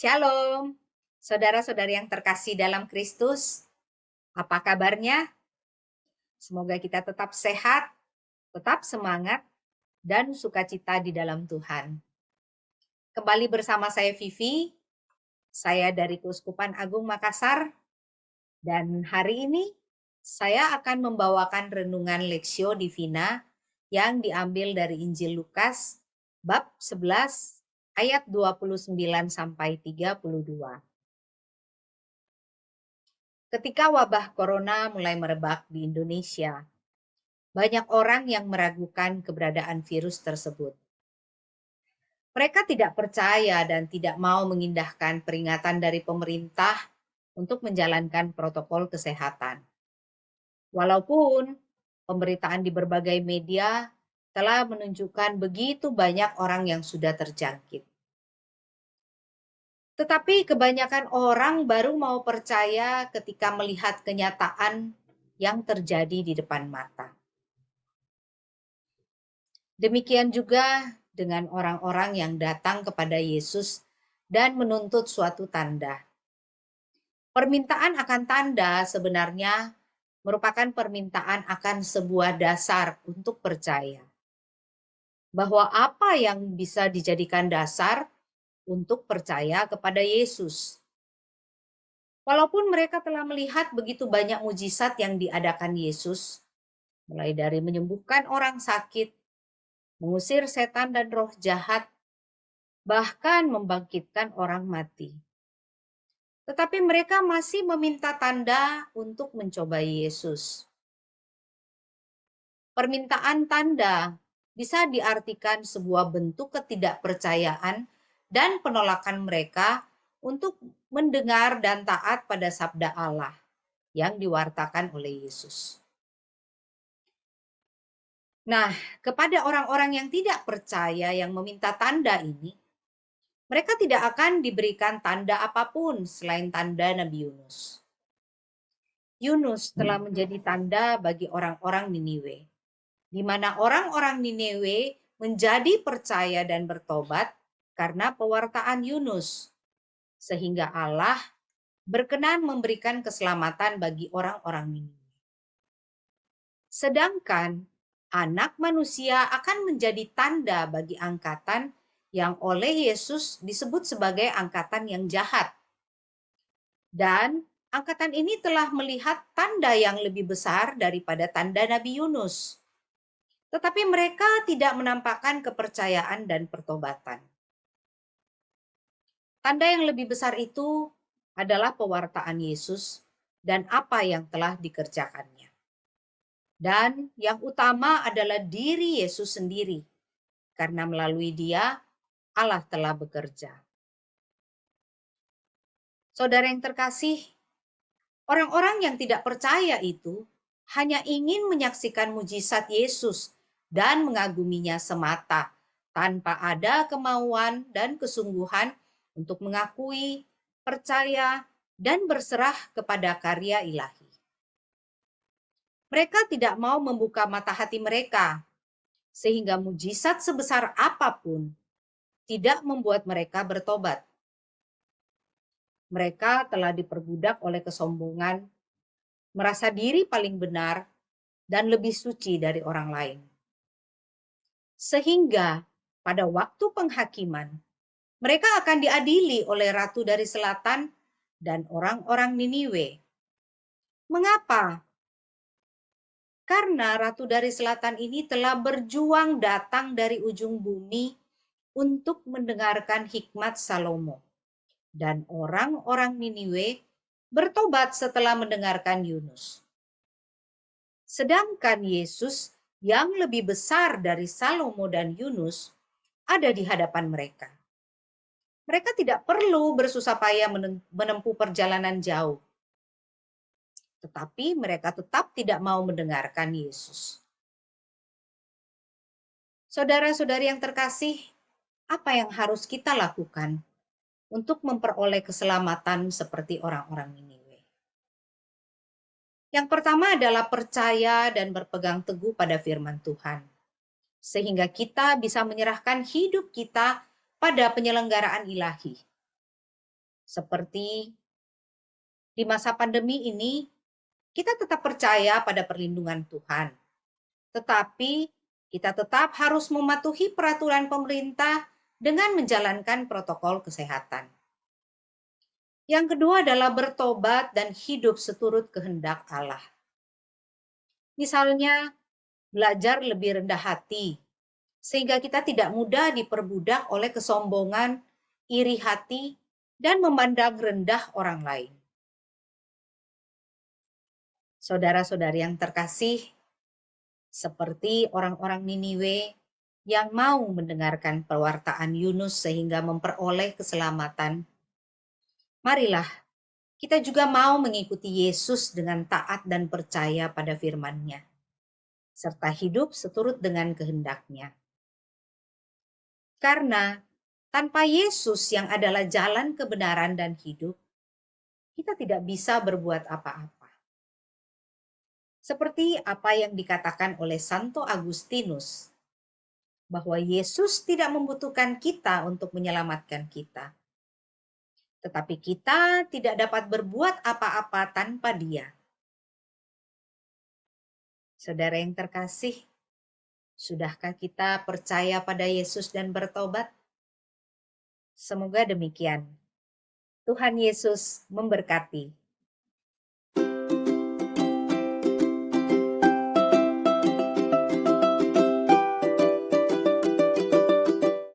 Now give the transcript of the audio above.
Shalom, saudara-saudari yang terkasih dalam Kristus. Apa kabarnya? Semoga kita tetap sehat, tetap semangat, dan sukacita di dalam Tuhan. Kembali bersama saya Vivi, saya dari Keuskupan Agung Makassar, dan hari ini saya akan membawakan renungan Lexio Divina yang diambil dari Injil Lukas bab 11 ayat 29 sampai 32. Ketika wabah corona mulai merebak di Indonesia, banyak orang yang meragukan keberadaan virus tersebut. Mereka tidak percaya dan tidak mau mengindahkan peringatan dari pemerintah untuk menjalankan protokol kesehatan. Walaupun pemberitaan di berbagai media telah menunjukkan begitu banyak orang yang sudah terjangkit. Tetapi kebanyakan orang baru mau percaya ketika melihat kenyataan yang terjadi di depan mata. Demikian juga dengan orang-orang yang datang kepada Yesus dan menuntut suatu tanda. Permintaan akan tanda sebenarnya merupakan permintaan akan sebuah dasar untuk percaya. Bahwa apa yang bisa dijadikan dasar untuk percaya kepada Yesus. Walaupun mereka telah melihat begitu banyak mujizat yang diadakan Yesus, mulai dari menyembuhkan orang sakit, mengusir setan dan roh jahat, bahkan membangkitkan orang mati. Tetapi mereka masih meminta tanda untuk mencobai Yesus. Permintaan tanda bisa diartikan sebuah bentuk ketidakpercayaan dan penolakan mereka untuk mendengar dan taat pada sabda Allah yang diwartakan oleh Yesus. Nah, kepada orang-orang yang tidak percaya yang meminta tanda ini, mereka tidak akan diberikan tanda apapun selain tanda Nabi Yunus. Yunus telah menjadi tanda bagi orang-orang Niniwe, di mana orang-orang Niniwe menjadi percaya dan bertobat karena pewartaan Yunus, sehingga Allah berkenan memberikan keselamatan bagi orang-orang Niniwe. Sedangkan Anak Manusia akan menjadi tanda bagi angkatan yang oleh Yesus disebut sebagai angkatan yang jahat. Dan angkatan ini telah melihat tanda yang lebih besar daripada tanda Nabi Yunus. Tetapi mereka tidak menampakkan kepercayaan dan pertobatan. Tanda yang lebih besar itu adalah pewartaan Yesus dan apa yang telah dikerjakannya. Dan yang utama adalah diri Yesus sendiri, karena melalui Dia Allah telah bekerja. Saudara yang terkasih, orang-orang yang tidak percaya itu hanya ingin menyaksikan mujizat Yesus dan mengaguminya semata, tanpa ada kemauan dan kesungguhan untuk mengakui, percaya, dan berserah kepada karya ilahi. Mereka tidak mau membuka mata hati mereka, sehingga mujizat sebesar apapun tidak membuat mereka bertobat. Mereka telah diperbudak oleh kesombongan, merasa diri paling benar, dan lebih suci dari orang lain. Sehingga pada waktu penghakiman, mereka akan diadili oleh Ratu dari Selatan dan orang-orang Niniwe. Mengapa? Karena Ratu dari Selatan ini telah berjuang datang dari ujung bumi untuk mendengarkan hikmat Salomo. Dan orang-orang Niniwe bertobat setelah mendengarkan Yunus. Sedangkan Yesus yang lebih besar dari Salomo dan Yunus ada di hadapan mereka. Mereka tidak perlu bersusah payah menempuh perjalanan jauh. Tetapi mereka tetap tidak mau mendengarkan Yesus. Saudara-saudari yang terkasih, apa yang harus kita lakukan untuk memperoleh keselamatan seperti orang-orang Niniwe? Yang pertama adalah percaya dan berpegang teguh pada firman Tuhan, sehingga kita bisa menyerahkan hidup kita pada penyelenggaraan ilahi. Seperti di masa pandemi ini, kita tetap percaya pada perlindungan Tuhan, tetapi kita tetap harus mematuhi peraturan pemerintah dengan menjalankan protokol kesehatan. Yang kedua adalah bertobat dan hidup seturut kehendak Allah. Misalnya, belajar lebih rendah hati, sehingga kita tidak mudah diperbudak oleh kesombongan, iri hati, dan memandang rendah orang lain. Saudara-saudari yang terkasih, seperti orang-orang Niniwe yang mau mendengarkan pewartaan Yunus sehingga memperoleh keselamatan, marilah kita juga mau mengikuti Yesus dengan taat dan percaya pada firman-Nya, serta hidup seturut dengan kehendak-Nya. Karena tanpa Yesus yang adalah jalan kebenaran dan hidup, kita tidak bisa berbuat apa-apa. Seperti apa yang dikatakan oleh Santo Agustinus, bahwa Yesus tidak membutuhkan kita untuk menyelamatkan kita. Tetapi kita tidak dapat berbuat apa-apa tanpa Dia. Saudara yang terkasih, sudahkah kita percaya pada Yesus dan bertobat? Semoga demikian. Tuhan Yesus memberkati.